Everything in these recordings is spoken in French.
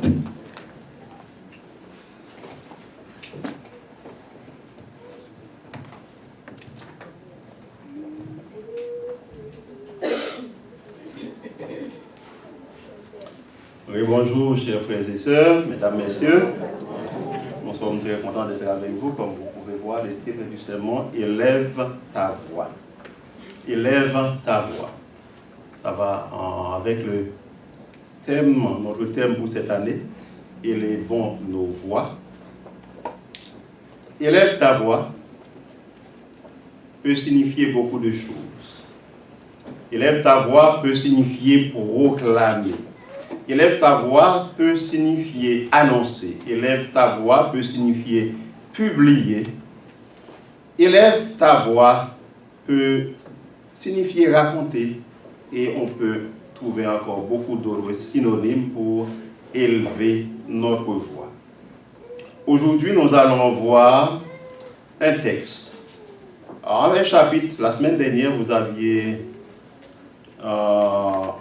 Oui, bonjour, chers frères et sœurs, mesdames, messieurs. Nous sommes très contents d'être avec vous. Comme vous pouvez voir, le titre du sermon, Élève ta voix. Élève ta voix. Ça va avec le thème, notre thème pour cette année, Élevons nos voix. Élève ta voix peut signifier beaucoup de choses. Élève ta voix peut signifier proclamer. Élève ta voix peut signifier annoncer. Élève ta voix peut signifier publier. Élève ta voix peut signifier raconter. Et on peut trouver encore beaucoup d'autres synonymes pour élever notre voix. Aujourd'hui, nous allons voir un texte. Alors, un chapitre, la semaine dernière, vous aviez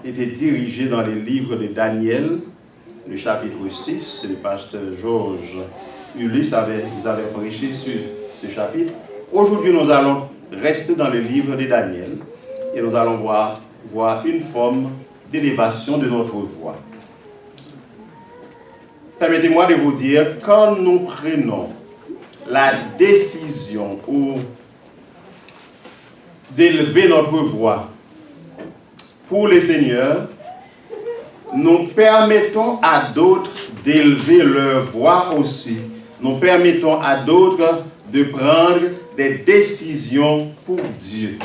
été dirigé dans les livres de Daniel, le chapitre 6. Le pasteur Georges Ulysse vous avait prêché sur ce chapitre. Aujourd'hui, nous allons rester dans le livre de Daniel et nous allons voir une forme d'élévation de notre voix. Permettez-moi de vous dire, quand nous prenons la décision d'élever notre voix pour le Seigneur, nous permettons à d'autres d'élever leur voix aussi. Nous permettons à d'autres de prendre des décisions pour Dieu.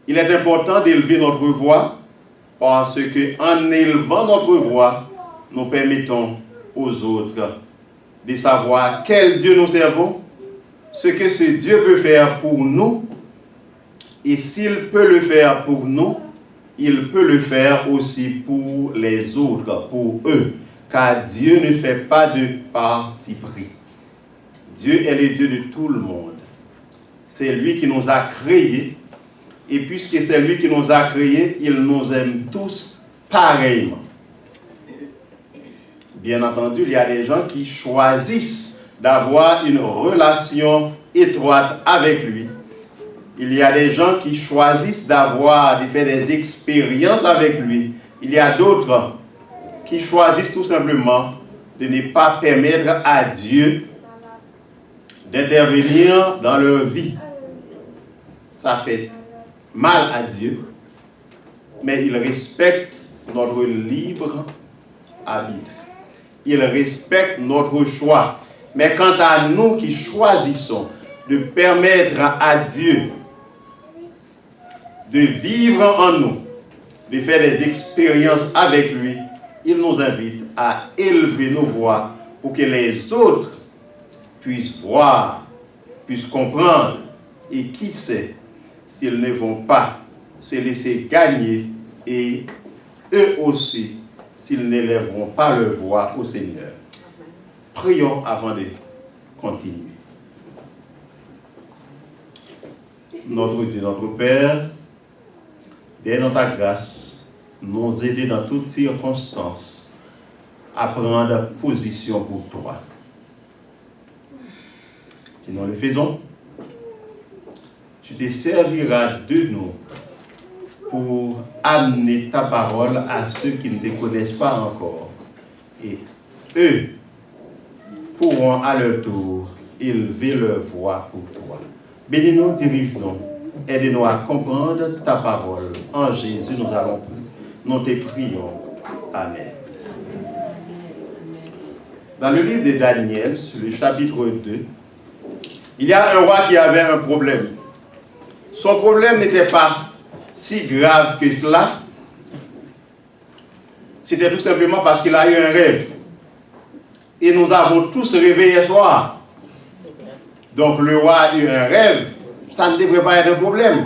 Il est important d'élever notre voix parce qu'en élevant notre voix, nous permettons aux autres de savoir quel Dieu nous servons, ce que ce Dieu peut faire pour nous, et s'il peut le faire pour nous, il peut le faire aussi pour les autres, pour eux, car Dieu ne fait pas de parti pris. Dieu est le Dieu de tout le monde. C'est lui qui nous a créés. Et puisque c'est lui qui nous a créés, il nous aime tous pareillement. Bien entendu, il y a des gens qui choisissent d'avoir une relation étroite avec lui. Il y a des gens qui choisissent de faire des expériences avec lui. Il y a d'autres qui choisissent tout simplement de ne pas permettre à Dieu d'intervenir dans leur vie. Ça fait mal à Dieu, mais il respecte notre libre arbitre. Il respecte notre choix. Mais quant à nous qui choisissons de permettre à Dieu de vivre en nous, de faire des expériences avec lui, il nous invite à élever nos voix pour que les autres puissent voir, puissent comprendre, et qui sait s'ils ne vont pas se laisser gagner, et eux aussi, s'ils n'élèveront pas leur voix au Seigneur. Prions avant de continuer. Notre Dieu, notre Père, dès notre grâce, nous aider dans toutes circonstances à prendre position pour toi. Si nous le faisons, tu te serviras de nous pour amener ta parole à ceux qui ne te connaissent pas encore. Et eux pourront à leur tour élever leur voix pour toi. Bénis-nous, dirige-nous, aide-nous à comprendre ta parole. En Jésus, nous te prions. Amen. Dans le livre de Daniel, sur le chapitre 2, il y a un roi qui avait un problème. Son problème n'était pas si grave que cela. C'était tout simplement parce qu'il a eu un rêve. Et nous avons tous rêvé hier soir. Donc le roi a eu un rêve. Ça ne devrait pas être un problème.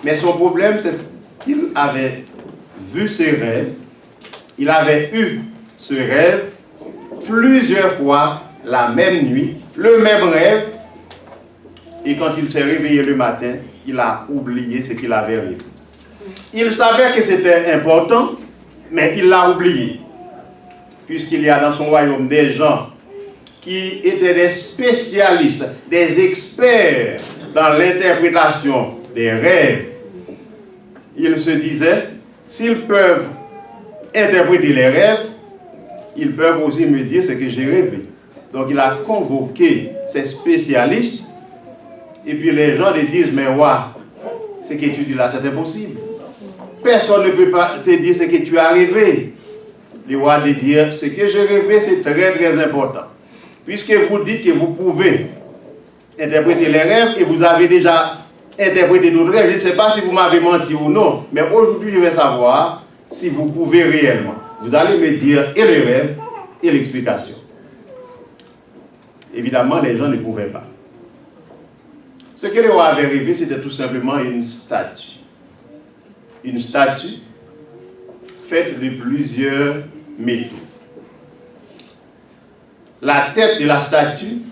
Mais son problème, c'est qu'il avait vu ce rêve. Il avait eu ce rêve plusieurs fois la même nuit, le même rêve. Et quand il s'est réveillé le matin, il a oublié ce qu'il avait rêvé. Il savait que c'était important, Mais il l'a oublié, puisqu'il y a dans son royaume des gens qui étaient des spécialistes, des experts dans l'interprétation des rêves. Il se disait, s'ils peuvent interpréter les rêves, ils peuvent aussi me dire ce que j'ai rêvé. Donc il a convoqué ces spécialistes, et puis les gens lui disent, mais ouais, ce que tu dis là, c'est impossible. Personne ne peut pas te dire ce que tu as rêvé. Le roi de dire, ce que j'ai rêvé, c'est très très important. Puisque vous dites que vous pouvez interpréter les rêves, et vous avez déjà interprété d'autres rêves, je ne sais pas si vous m'avez menti ou non, mais aujourd'hui je vais savoir si vous pouvez réellement. Vous allez me dire et le rêve et l'explication. Évidemment, les gens ne pouvaient pas. Ce que le roi avait rêvé, c'était tout simplement une statue. Une statue faite de plusieurs métaux. La tête de la statue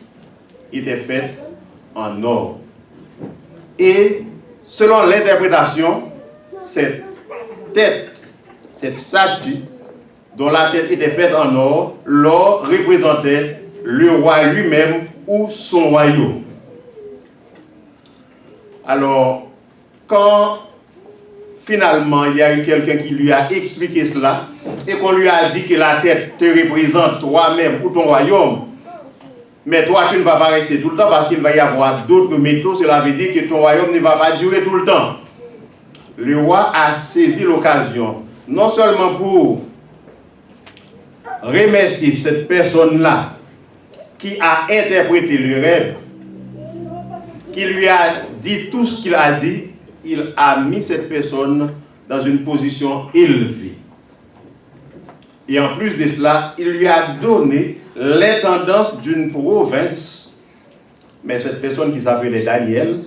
était faite en or. Et selon l'interprétation, cette tête, cette statue, dont la tête était faite en or, l'or représentait le roi lui-même ou son royaume. Alors, quand finalement il y a eu quelqu'un qui lui a expliqué cela, et qu'on lui a dit que la tête te représente toi-même ou ton royaume, mais toi tu ne vas pas rester tout le temps parce qu'il va y avoir d'autres métaux, cela veut dire que ton royaume ne va pas durer tout le temps. Le roi a saisi l'occasion, non seulement pour remercier cette personne-là qui a interprété le rêve, qui lui a dit tout ce qu'il a dit, il a mis cette personne dans une position élevée. Et en plus de cela, il lui a donné l'intendance d'une province. Mais cette personne qui s'appelait Daniel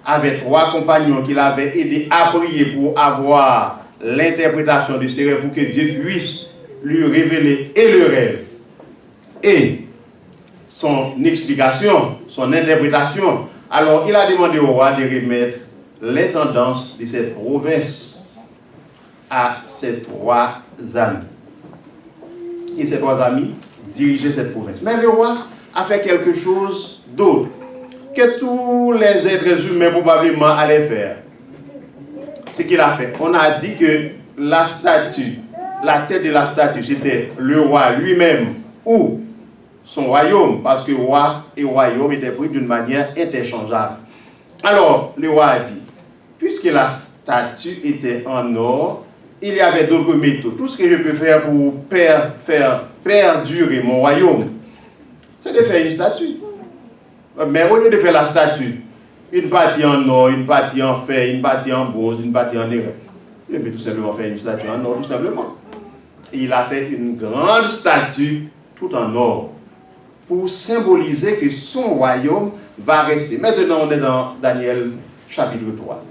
avait 3 compagnons qui l'avaient aidé à prier pour avoir l'interprétation de ces rêves, pour que Dieu puisse lui révéler et le rêve et son explication, son interprétation. Alors il a demandé au roi de remettre l'intendance de cette province à ses 3 amis. Et ces 3 amis dirigeaient cette province. Mais le roi a fait quelque chose d'autre que tous les êtres humains probablement allaient faire. Ce qu'il a fait, on a dit que la statue, la tête de la statue, c'était le roi lui-même ou son royaume, parce que roi et royaume étaient pris d'une manière interchangeable. Alors, le roi a dit, puisque la statue était en or, il y avait d'autres métaux. Tout ce que je peux faire pour faire perdurer mon royaume, c'est de faire une statue. Mais au lieu de faire la statue, une partie en or, une partie en fer, une partie en bronze, une partie en airain, je peux tout simplement faire une statue en or, tout simplement. Et il a fait une grande statue, tout en or, pour symboliser que son royaume va rester. Maintenant, on est dans Daniel chapitre 3.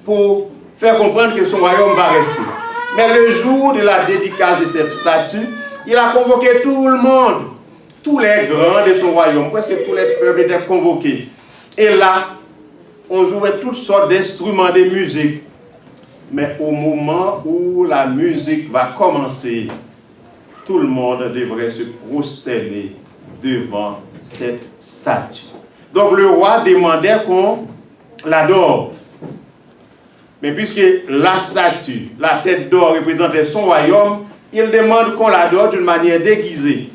Pour faire comprendre que son royaume va rester. Mais le jour de la dédicace de cette statue, il a convoqué tout le monde, tous les grands de son royaume, presque tous les peuples étaient convoqués. Et là, on jouait toutes sortes d'instruments de musique. Mais au moment où la musique va commencer, tout le monde devrait se prosterner devant cette statue. Donc le roi demandait qu'on l'adore. Mais puisque la statue, la tête d'or représentait son royaume, il demande qu'on l'adore d'une manière déguisée.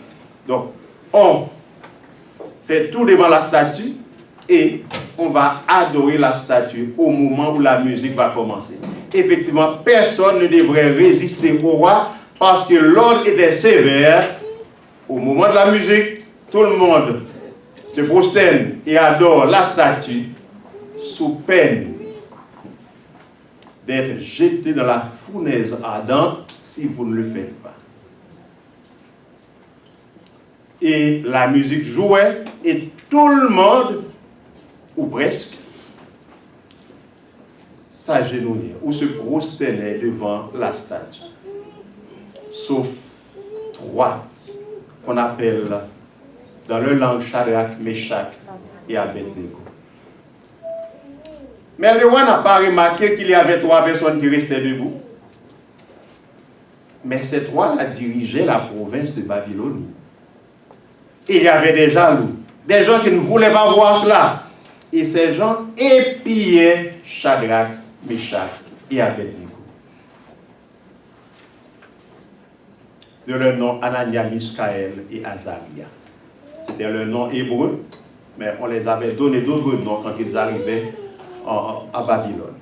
Donc on fait tout devant la statue et on va adorer la statue au moment où la musique va commencer. Effectivement, personne ne devrait résister au roi parce que l'ordre était sévère. Au moment de la musique, tout le monde se prosterne et adore la statue sous peine d'être jeté dans la fournaise ardente si vous ne le faites pas. Et la musique jouait et tout le monde, ou presque, s'agenouillait ou se prosternait devant la statue. Sauf 3 qu'on appelle dans leur langue Shadrach, Meshach et Abednego. Mais le roi n'a pas remarqué qu'il y avait 3 personnes qui restaient debout. Mais ces trois-là dirigeaient la province de Babylonie. Et il y avait des jaloux, des gens qui ne voulaient pas voir cela. Et ces gens épiaient Shadrach, Meshach et Abednego. De leur nom Anania, Misaël et Azaria. C'était leur nom hébreu, mais on les avait donné d'autres noms quand ils arrivaient à Babylone.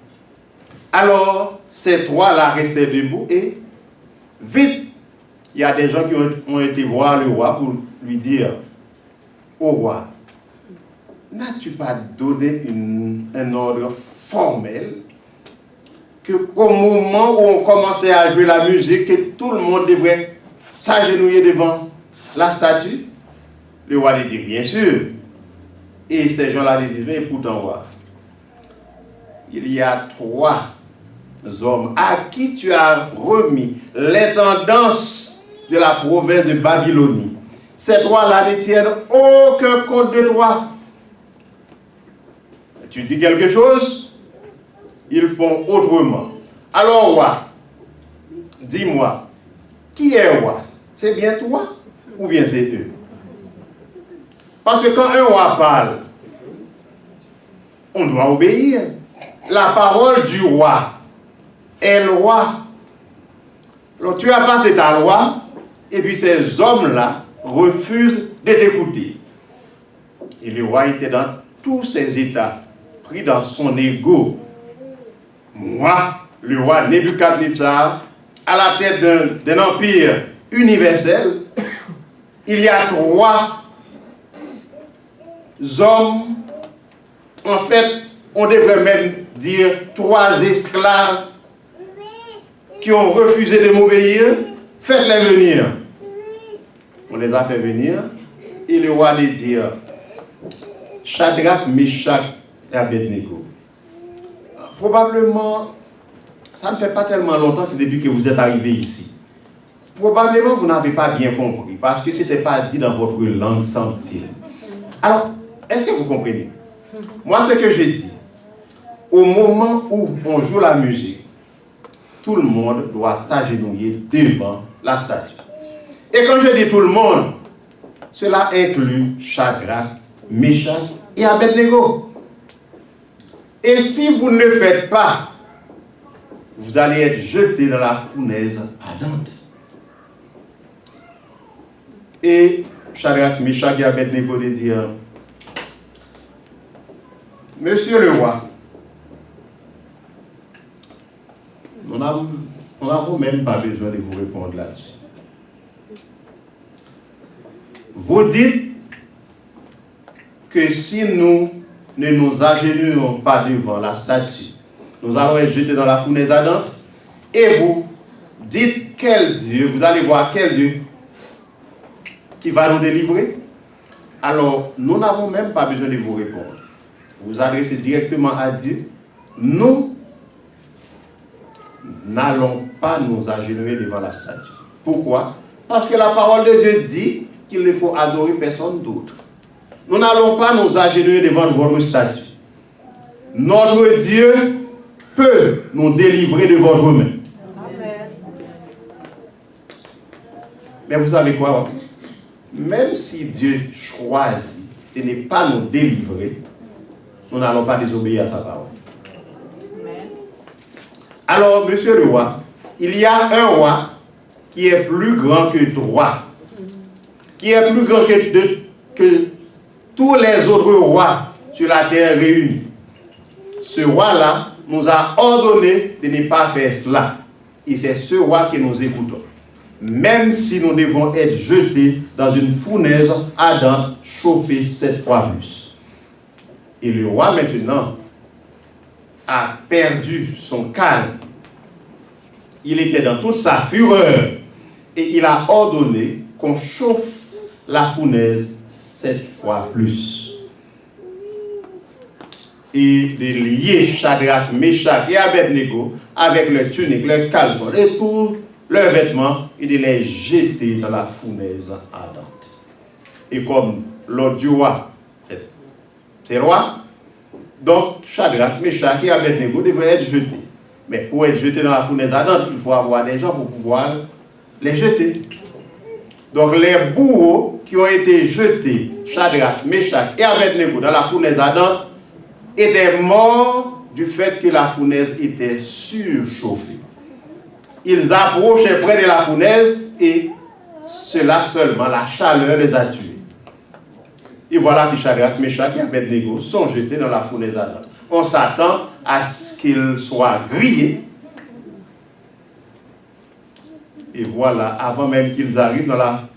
Alors, ces trois-là restaient debout et vite, il y a des gens qui ont été voir le roi pour lui dire, au roi, n'as-tu pas donné un ordre formel qu'au moment où on commençait à jouer la musique, que tout le monde devrait s'agenouiller devant la statue? Le roi lui dit, bien sûr. Et ces gens-là lui disent, mais pourtant, roi, il y a trois hommes à qui tu as remis l'intendances de la province de Babylonie. Ces trois-là ne tiennent aucun compte de toi. Tu dis quelque chose, ils font autrement. Alors, roi, dis-moi, qui est roi? C'est bien toi ou bien c'est eux? Parce que quand un roi parle, on doit obéir. La parole du roi est loi. Alors tu as passé ta loi, et puis ces hommes-là refusent de t'écouter. Et le roi était dans tous ses états, pris dans son ego. Moi, le roi Nebuchadnezzar, à la tête d'un empire universel, il y a trois hommes, en fait, on devrait même dire trois esclaves qui ont refusé de m'obéir. Faites-les venir. On les a fait venir et le roi les dit, Shadrach, Meshach et Abednego. Probablement, ça ne fait pas tellement longtemps que depuis que vous êtes arrivés ici. Probablement, vous n'avez pas bien compris parce que ce n'était pas dit dans votre langue sentile. Alors, est-ce que vous comprenez? Moi, ce que je dis, au moment où on joue la musique, tout le monde doit s'agenouiller devant la statue. Et quand je dis tout le monde, cela inclut Shadrach, Meshach et Abednego. Et si vous ne le faites pas, vous allez être jeté dans la fournaise ardente. Et Shadrach, Meshach et Abednego de dire, Monsieur le roi, nous n'avons même pas besoin de vous répondre là-dessus. Vous dites que si nous ne nous agenouillons pas devant la statue, nous allons être jetés dans la fournaise ardente. Et vous dites quel Dieu, vous allez voir quel Dieu qui va nous délivrer. Alors, nous n'avons même pas besoin de vous répondre. Vous adressez directement à Dieu. Nous n'allons pas nous agenouiller devant la statue. Pourquoi? Parce que la parole de Dieu dit qu'il ne faut adorer personne d'autre. Nous n'allons pas nous agenouiller devant votre statue. Notre Dieu peut nous délivrer de votre main. Amen. Mais vous savez quoi? Même si Dieu choisit de ne pas nous délivrer, nous n'allons pas désobéir à sa parole. Amen. Alors, monsieur le roi, il y a un roi qui est plus grand que toi, qui est plus grand que tous les autres rois sur la terre réunis. Ce roi-là nous a ordonné de ne pas faire cela. Et c'est ce roi que nous écoutons. Même si nous devons être jetés dans une fournaise ardente, chauffée 7 fois plus. Et le roi maintenant a perdu son calme. Il était dans toute sa fureur. Et il a ordonné qu'on chauffe la fournaise 7 fois plus. Et de lier Shadrach, Meshach et Abednego avec leurs tuniques, leurs caleçons et tous leurs vêtements et de les jeter dans la fournaise ardente. Et comme l'ordre du roi, c'est roi, donc Shadrach, Meshach et Abednego devraient être jetés. Mais pour être jetés dans la fournaise ardente, il faut avoir des gens pour pouvoir les jeter. Donc les bourreaux qui ont été jetés, Shadrach, Meshach et Abednego dans la fournaise ardente, étaient morts du fait que la fournaise était surchauffée. Ils approchaient près de la fournaise et cela seulement, la chaleur les a tués. Et voilà que Shadrach, Meshach et Abednego sont jetés dans la fournaise ardente. On s'attend à ce qu'ils soient grillés. Et voilà, avant même qu'ils arrivent dans la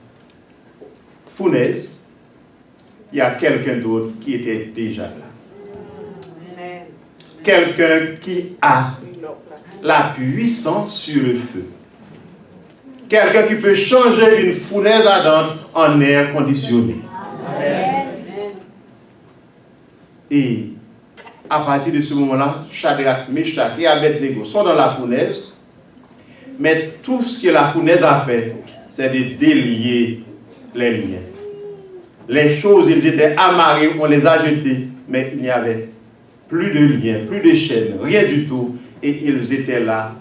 fournaise, il y a quelqu'un d'autre qui était déjà là. Quelqu'un qui a la puissance sur le feu. Quelqu'un qui peut changer une fournaise ardente en air conditionné. Et à partir de ce moment-là, Shadrach, Meshach et Abednego sont dans la fournaise. Mais tout ce que la fournaise a fait, c'est de délier les liens. Les choses, ils étaient amarrés, on les a jetés, mais il n'y avait plus de liens, plus de chaînes, rien du tout. Et ils étaient là,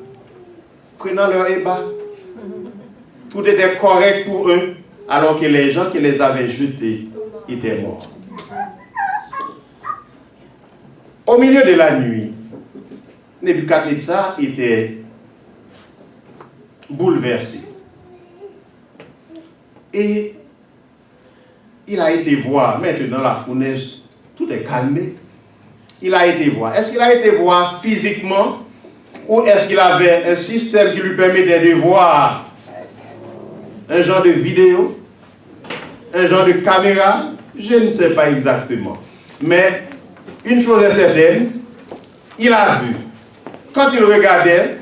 prenant leur ébat. Tout était correct pour eux, alors que les gens qui les avaient jetés étaient morts. Au milieu de la nuit, Nebuchadnezzar était bouleversé. Et il a été voir, maintenant la fournaise, tout est calmé. Il a été voir. Est-ce qu'il a été voir physiquement ou est-ce qu'il avait un système qui lui permettait de voir un genre de vidéo, un genre de caméra? Je ne sais pas exactement. Mais une chose est certaine, il a vu. Quand il regardait,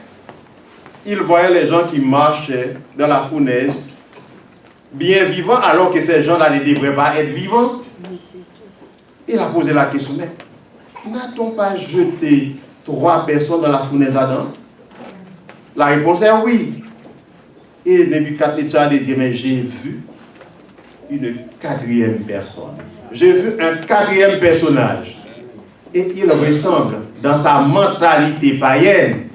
il voyait les gens qui marchaient dans la fournaise, bien vivants, alors que ces gens-là ne devraient pas être vivants. Il a posé la question, mais n'a-t-on pas jeté 3 personnes dans la fournaise ardente? La réponse est oui. Et Nebuchadnezzar a dit, mais j'ai vu une 4e personne. J'ai vu un 4e personnage. Et il ressemble dans sa mentalité païenne.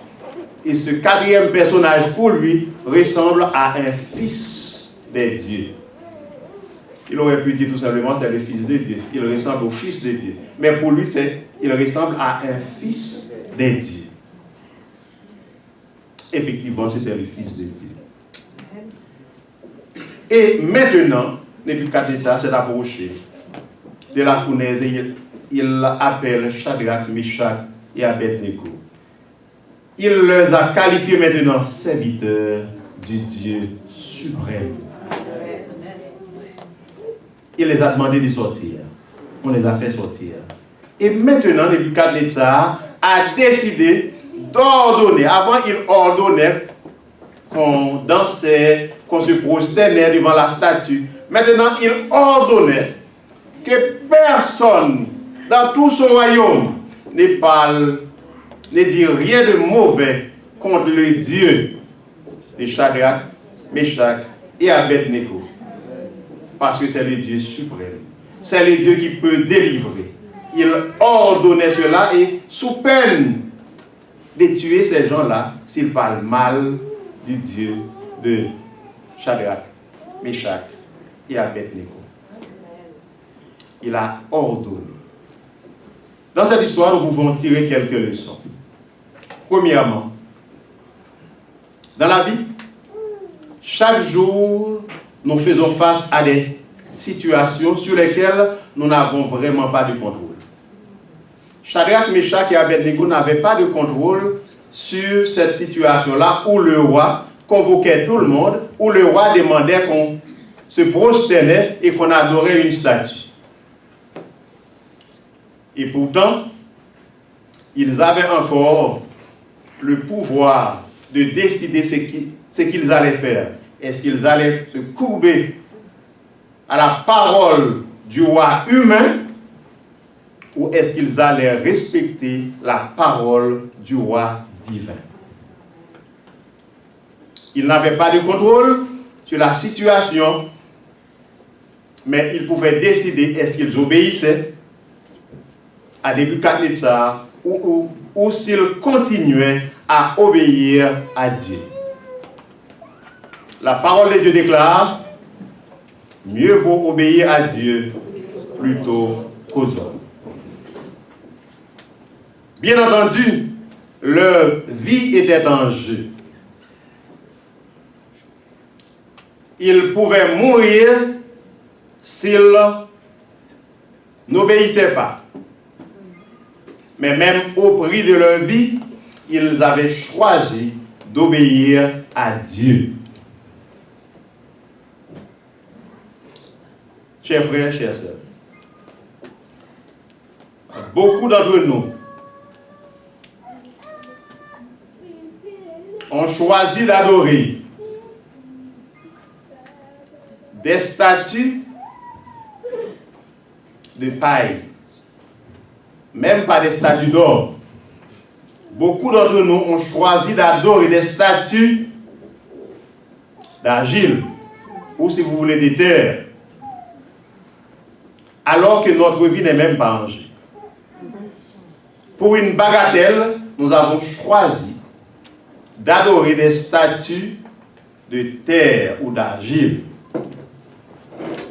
Et ce 4e personnage, pour lui, ressemble à un fils des dieux. Il aurait pu dire tout simplement, c'est le fils de Dieu. Il ressemble au fils de Dieu. Mais pour lui, il ressemble à un fils des dieux. Effectivement, c'était le fils de Dieu. Et maintenant, Nebuchadnezzar s'est approché de la fournaise et il appelle Shadrach, Meshach et Abednego. Il les a qualifiés maintenant serviteurs du Dieu suprême. Il les a demandé de sortir. On les a fait sortir. Et maintenant, Nebuchadnezzar a décidé d'ordonner. Avant, il ordonnait qu'on dansait, qu'on se prosternait devant la statue. Maintenant, il ordonnait que personne dans tout son royaume ne parle, ne dit rien de mauvais contre le Dieu de Shadrach, Meshach et Abednego. Parce que c'est le Dieu suprême. C'est le Dieu qui peut délivrer. Il ordonnait cela et sous peine de tuer ces gens-là s'ils parlent mal du Dieu de Shadrach, Meshach et Abednego. Il a ordonné. Dans cette histoire, nous pouvons tirer quelques leçons. Premièrement, dans la vie, chaque jour, nous faisons face à des situations sur lesquelles nous n'avons vraiment pas de contrôle. Shadrach, Meshach et Abednego n'avaient pas de contrôle sur cette situation-là où le roi convoquait tout le monde, où le roi demandait qu'on se prosternait et qu'on adorait une statue. Et pourtant, ils avaient encore le pouvoir de décider ce qu'ils allaient faire. Est-ce qu'ils allaient se courber à la parole du roi humain ou est-ce qu'ils allaient respecter la parole du roi divin? Ils n'avaient pas de contrôle sur la situation, mais ils pouvaient décider est-ce qu'ils obéissaient à Nebuchadnezzar ou s'ils continuaient à obéir à Dieu. La parole de Dieu déclare, mieux vaut obéir à Dieu plutôt qu'aux hommes. Bien entendu, leur vie était en jeu. Ils pouvaient mourir s'ils n'obéissaient pas. Mais même au prix de leur vie, ils avaient choisi d'obéir à Dieu. Chers frères, chers sœurs, beaucoup d'entre nous ont choisi d'adorer des statues de paille, même pas des statues d'or. Beaucoup d'entre nous ont choisi d'adorer des statues d'argile, ou si vous voulez des terres, alors que notre vie n'est même pas en jeu. Pour une bagatelle, nous avons choisi d'adorer des statues de terre ou d'argile.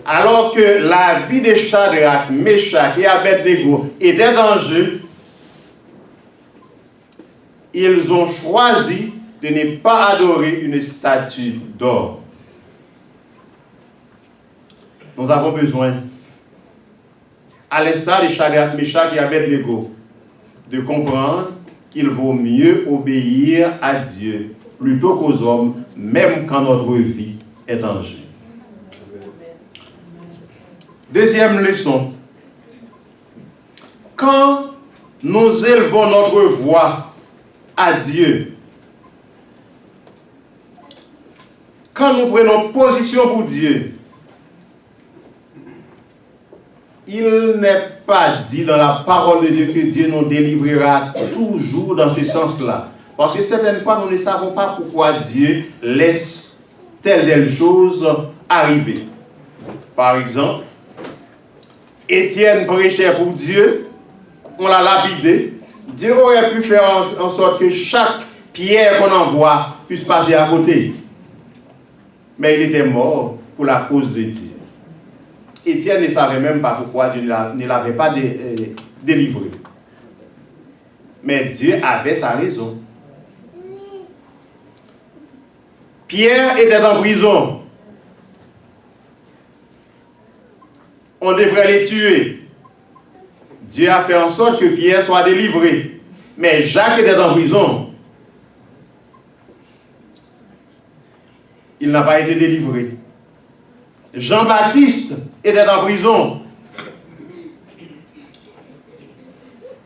Alors que la vie de Shadrach, Meshach et Abednego était en jeu, ils ont choisi de ne pas adorer une statue d'or. Nous avons besoin, à l'instar de Shadrach, Meshach et Abednego, de comprendre qu'il vaut mieux obéir à Dieu plutôt qu'aux hommes, même quand notre vie est en jeu. Deuxième leçon. Quand nous élevons notre voix à Dieu, quand nous prenons position pour Dieu, il n'est pas dit dans la parole de Dieu que Dieu nous délivrera toujours dans ce sens-là. Parce que certaines fois, nous ne savons pas pourquoi Dieu laisse telle chose arriver. Par exemple, Étienne prêchait pour Dieu, on l'a lapidé. Dieu aurait pu faire en sorte que chaque pierre qu'on envoie puisse passer à côté. Mais il était mort pour la cause de Dieu. Étienne ne savait même pas pourquoi Dieu ne l'avait pas délivré. Mais Dieu avait sa raison. Pierre était en prison. On devrait les tuer. Dieu a fait en sorte que Pierre soit délivré. Mais Jacques était en prison. Il n'a pas été délivré. Jean-Baptiste était en prison.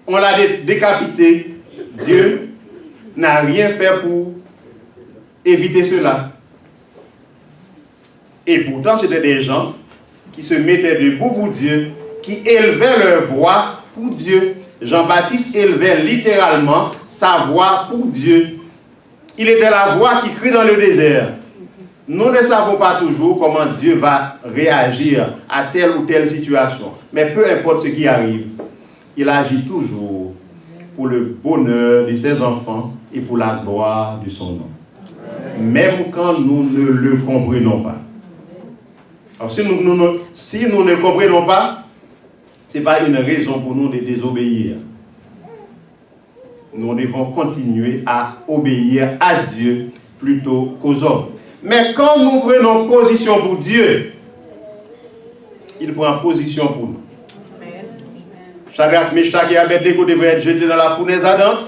On l'a décapité. Dieu n'a rien fait pour éviter cela. Et pourtant, c'était des gens qui se mettaient debout pour Dieu, qui élevaient leur voix pour Dieu. Jean-Baptiste élevait littéralement sa voix pour Dieu. Il était la voix qui crie dans le désert. Nous ne savons pas toujours comment Dieu va réagir à telle ou telle situation. Mais peu importe ce qui arrive, il agit toujours pour le bonheur de ses enfants et pour la gloire de son nom. Même quand nous ne le comprenons pas. Alors, si nous ne comprenons pas, ce n'est pas une raison pour nous de désobéir. Nous devons continuer à obéir à Dieu plutôt qu'aux hommes. Mais quand nous prenons position pour Dieu, il prend position pour nous. Shadrach, Meshach et Abednego devraient être jetés dans la fournaise ardente.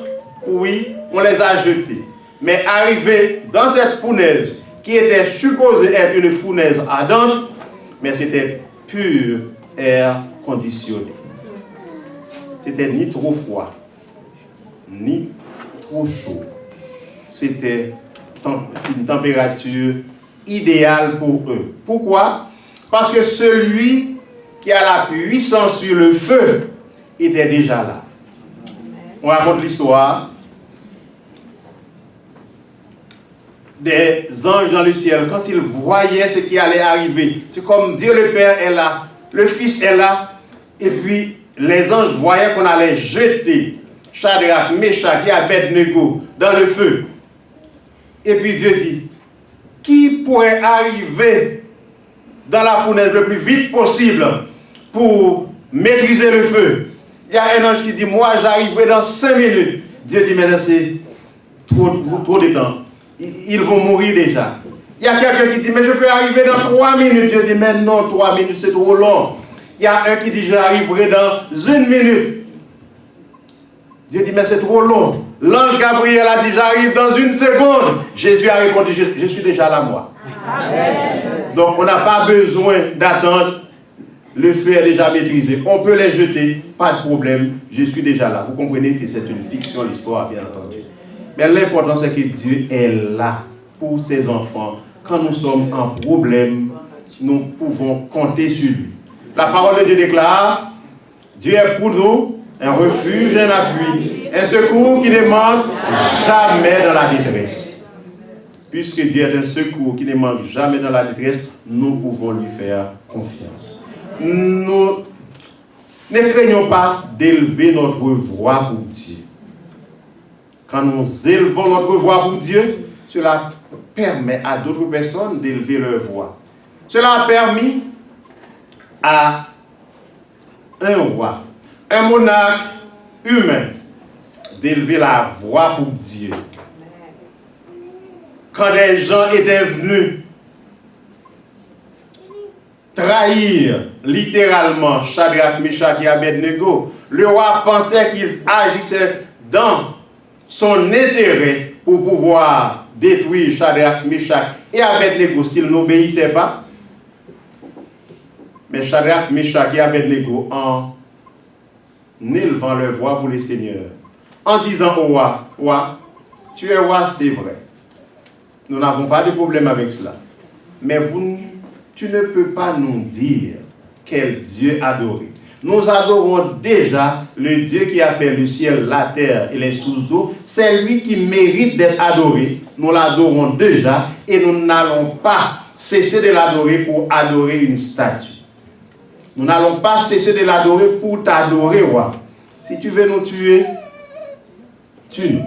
Oui, on les a jetés. Mais arrivés dans cette fournaise, qui était supposée être une fournaise ardente, mais c'était pur air conditionné. C'était ni trop froid, ni trop chaud. C'était une température idéale pour eux. Pourquoi? Parce que celui qui a la puissance sur le feu était déjà là. On raconte l'histoire des anges dans le ciel. Quand ils voyaient ce qui allait arriver, c'est comme Dieu le Père est là, le Fils est là, et puis les anges voyaient qu'on allait jeter Shadrach, Meshach et Abednego dans le feu. Et puis Dieu dit, qui pourrait arriver dans la fournaise le plus vite possible pour maîtriser le feu. Il y a un ange qui dit, moi j'arriverai dans 5 minutes. Dieu dit, mais là c'est trop de temps. Ils vont mourir déjà. Il y a quelqu'un qui dit, mais je peux arriver dans 3 minutes. Dieu dit, mais non, 3 minutes c'est trop long. Il y a un qui dit, j'arriverai dans 1 minute. Dieu dit, mais c'est trop long. L'ange Gabriel a dit, j'arrive dans 1 seconde. Jésus a répondu, je suis déjà là, moi. Amen. Donc, on n'a pas besoin d'attendre. Le feu est déjà maîtrisé. On peut les jeter, pas de problème. Je suis déjà là. Vous comprenez que c'est une fiction, l'histoire, bien entendu. Mais l'important, c'est que Dieu est là pour ses enfants. Quand nous sommes en problème, nous pouvons compter sur lui. La parole de Dieu déclare, Dieu est pour nous un refuge, un appui, un secours qui ne manque jamais dans la détresse. Puisque Dieu est un secours qui ne manque jamais dans la détresse, nous pouvons lui faire confiance. Nous ne craignons pas d'élever notre voix pour Dieu. Quand nous élevons notre voix pour Dieu, cela permet à d'autres personnes d'élever leur voix. Cela a permis à un roi, un monarque humain, d'élever la voix pour Dieu. Quand des gens étaient venus trahir littéralement Shadrach, Meshach et Abednego, le roi pensait qu'il agissait dans son intérêt pour pouvoir détruire Shadrach, Meshach et Abednego s'il n'obéissait pas. Mais Shadrach, Meshach et Abednego, en élevant leur voix pour le Seigneur, en disant au roi, roi, tu es roi, c'est vrai. Nous n'avons pas de problème avec cela. Mais tu ne peux pas nous dire quel Dieu adorer. Nous adorons déjà le Dieu qui a fait le ciel, la terre et les sources d'eau. C'est lui qui mérite d'être adoré. Nous l'adorons déjà et nous n'allons pas cesser de l'adorer pour adorer une statue. Nous n'allons pas cesser de l'adorer pour t'adorer, roi. Si tu veux nous tuer, tue-nous.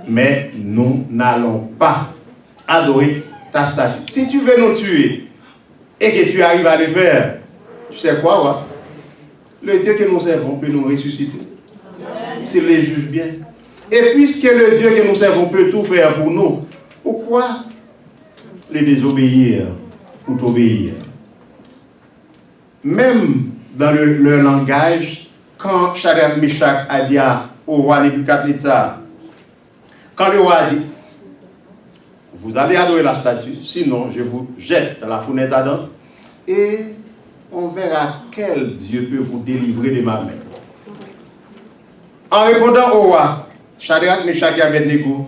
Mais nous n'allons pas adorer ta statue. Si tu veux nous tuer et que tu arrives à le faire, tu sais quoi, roi? Le Dieu que nous servons peut nous ressusciter. S'il les juge bien. Et puisque le Dieu que nous servons peut tout faire pour nous, pourquoi le désobéir ou t'obéir? Même dans le langage, quand Shadrach, Meshach a dit au roi Nebuchadnezzar, quand le roi a dit, vous allez adorer la statue, sinon je vous jette dans la fournaise d'Adam, et on verra quel Dieu peut vous délivrer de ma main. En répondant au roi, Shadrach, Meshach et Abednego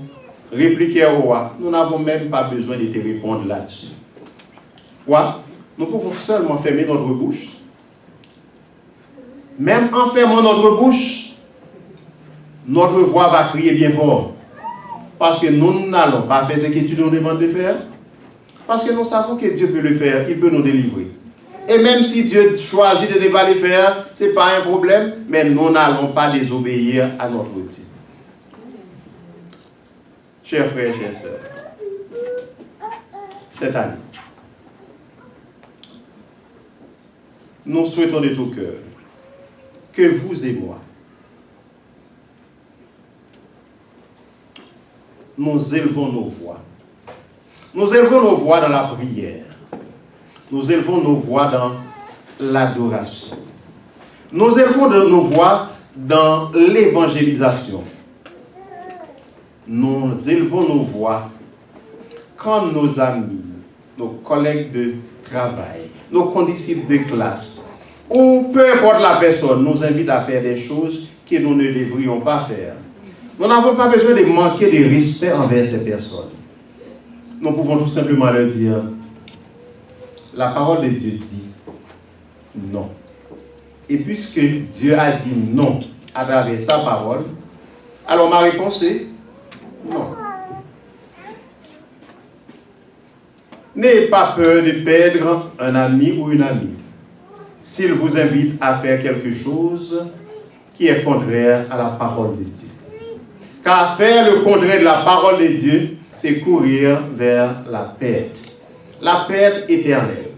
répliquèrent au roi, nous n'avons même pas besoin de te répondre là-dessus. Roi, nous pouvons seulement fermer notre bouche. Même en fermant notre bouche, notre voix va crier bien fort. Parce que nous n'allons pas faire ce que tu nous demandes de faire. Parce que nous savons que Dieu peut le faire, il peut nous délivrer. Et même si Dieu choisit de ne pas le faire, ce n'est pas un problème, mais nous n'allons pas désobéir à notre Dieu. Chers frères, chers sœurs, cette année, nous souhaitons de tout cœur que vous et moi, nous élevons nos voix. Nous élevons nos voix dans la prière. Nous élevons nos voix dans l'adoration. Nous élevons nos voix dans l'évangélisation. Nous élevons nos voix quand nos amis, nos collègues de travail, nos condisciples de classe, ou peu importe la personne, nous invite à faire des choses que nous ne devrions pas faire. Nous n'avons pas besoin de manquer de respect envers ces personnes. Nous pouvons tout simplement leur dire, la parole de Dieu dit non. Et puisque Dieu a dit non à travers sa parole, alors ma réponse est non. N'ayez pas peur de perdre un ami ou une amie s'il vous invite à faire quelque chose qui est contraire à la parole de Dieu. Car faire le contraire de la parole de Dieu, c'est courir vers la perte. la perte éternelle.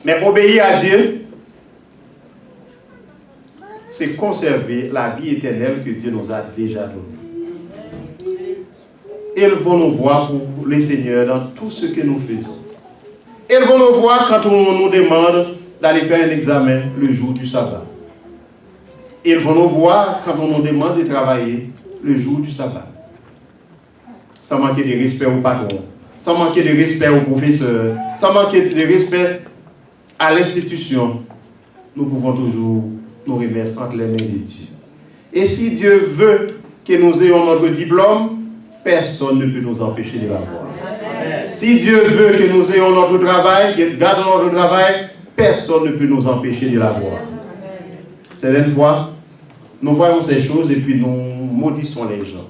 Mais obéir à Dieu, c'est conserver la vie éternelle que Dieu nous a déjà donnée. Ils vont nous voir pour les seigneurs dans tout ce que nous faisons. Ils vont nous voir quand on nous demande d'aller faire un examen le jour du sabbat. Ils vont nous voir quand on nous demande de travailler le jour du sabbat. Sans manquer de respect au patron, sans manquer de respect au professeur, sans manquer de respect à l'institution, nous pouvons toujours nous remettre entre les mains de Dieu. Et si Dieu veut que nous ayons notre diplôme, personne ne peut nous empêcher de l'avoir. Si Dieu veut que nous ayons notre travail, que nous gardons notre travail, personne ne peut nous empêcher de l'avoir. Certaines fois, nous voyons ces choses et puis nous maudissons les gens.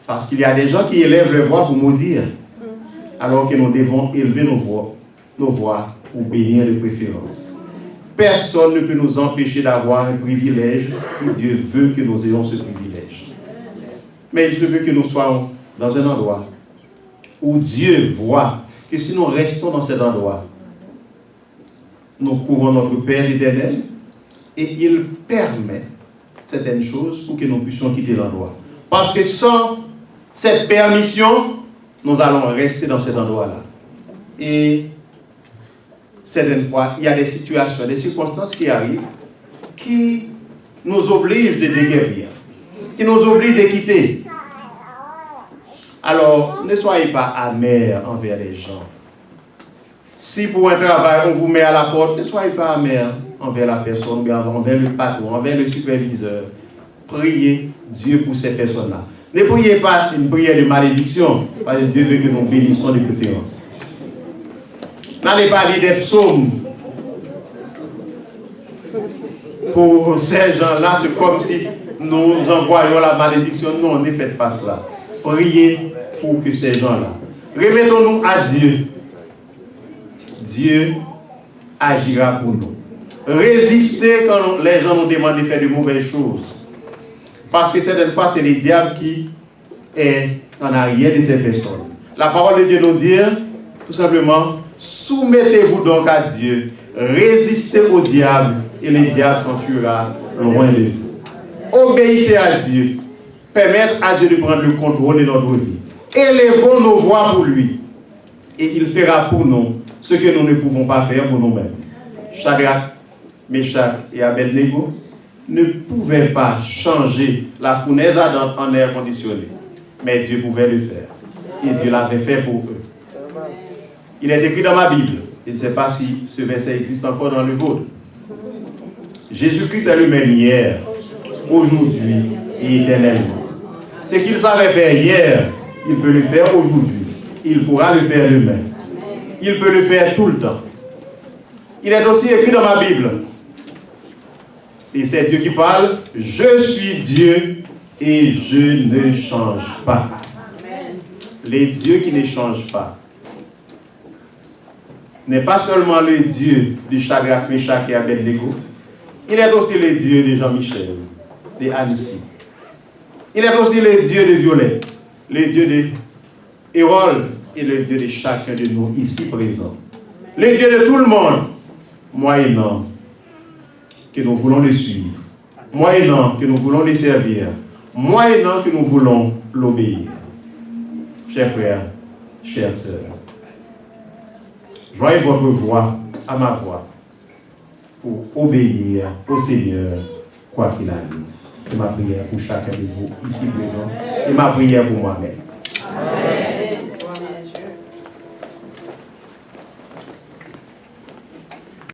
Parce qu'il y a des gens qui élèvent leur voix pour maudire, alors que nous devons élever nos voix pour bénir de préférence. Personne ne peut nous empêcher d'avoir un privilège si Dieu veut que nous ayons ce privilège. Mais il se peut que nous soyons dans un endroit où Dieu voit que si nous restons dans cet endroit, nous courons notre Père éternel et il permet certaines choses pour que nous puissions quitter l'endroit. Parce que sans cette permission, nous allons rester dans cet endroit-là. Et certaines fois, il y a des situations, des circonstances qui arrivent qui nous obligent de déguerpir, qui nous obligent de quitter. Alors, ne soyez pas amers envers les gens. Si pour un travail, on vous met à la porte, ne soyez pas amers envers la personne, mais envers le patron, envers le superviseur. Priez Dieu pour ces personnes-là. Ne priez pas une prière de malédiction, parce que Dieu veut que nous bénissions de préférence. N'allez pas lire des psaumes pour ces gens-là, c'est comme si nous envoyions la malédiction. Non, ne faites pas cela. Priez pour que ces gens-là. Remettons-nous à Dieu. Dieu agira pour nous. Résistez quand les gens nous demandent de faire de mauvaises choses. Parce que certaines fois, c'est le diable qui est en arrière de ces personnes. La parole de Dieu nous dit, tout simplement, soumettez-vous donc à Dieu, résistez au diable, et le diable s'enfuira loin de vous. Obéissez à Dieu, permettez à Dieu de prendre le contrôle de notre vie. Élevons nos voix pour lui, et il fera pour nous ce que nous ne pouvons pas faire pour nous-mêmes. Shadrach, Meshach et Abednego ne pouvaient pas changer la fournaise ardente en air conditionné. Mais Dieu pouvait le faire. Et Dieu l'avait fait pour eux. Il est écrit dans ma Bible. Je ne sais pas si ce verset existe encore dans le vôtre. Jésus-Christ est le même hier, aujourd'hui et éternellement. Ce qu'il savait faire hier, il peut le faire aujourd'hui. Il pourra le faire demain. Il peut le faire tout le temps. Il est aussi écrit dans ma Bible. Et c'est Dieu qui parle. Je suis Dieu et je ne change pas. Amen. Les dieux qui ne changent pas n'est pas seulement le Dieu de Shadrach, Meshach et Abednego. Il est aussi le Dieu de Jean-Michel, de Annecy. Il est aussi le Dieu de Violette, le Dieu de Hérole et le Dieu de chacun de nous ici présents. Le Dieu de tout le monde, moyennant que nous voulons le suivre, moyennant que nous voulons le servir, moyennant que nous voulons l'obéir. Chers frères, chères sœurs, joignez votre voix à ma voix pour obéir au Seigneur, quoi qu'il arrive. C'est ma prière pour chacun de vous ici présents et ma prière pour moi-même. Amen.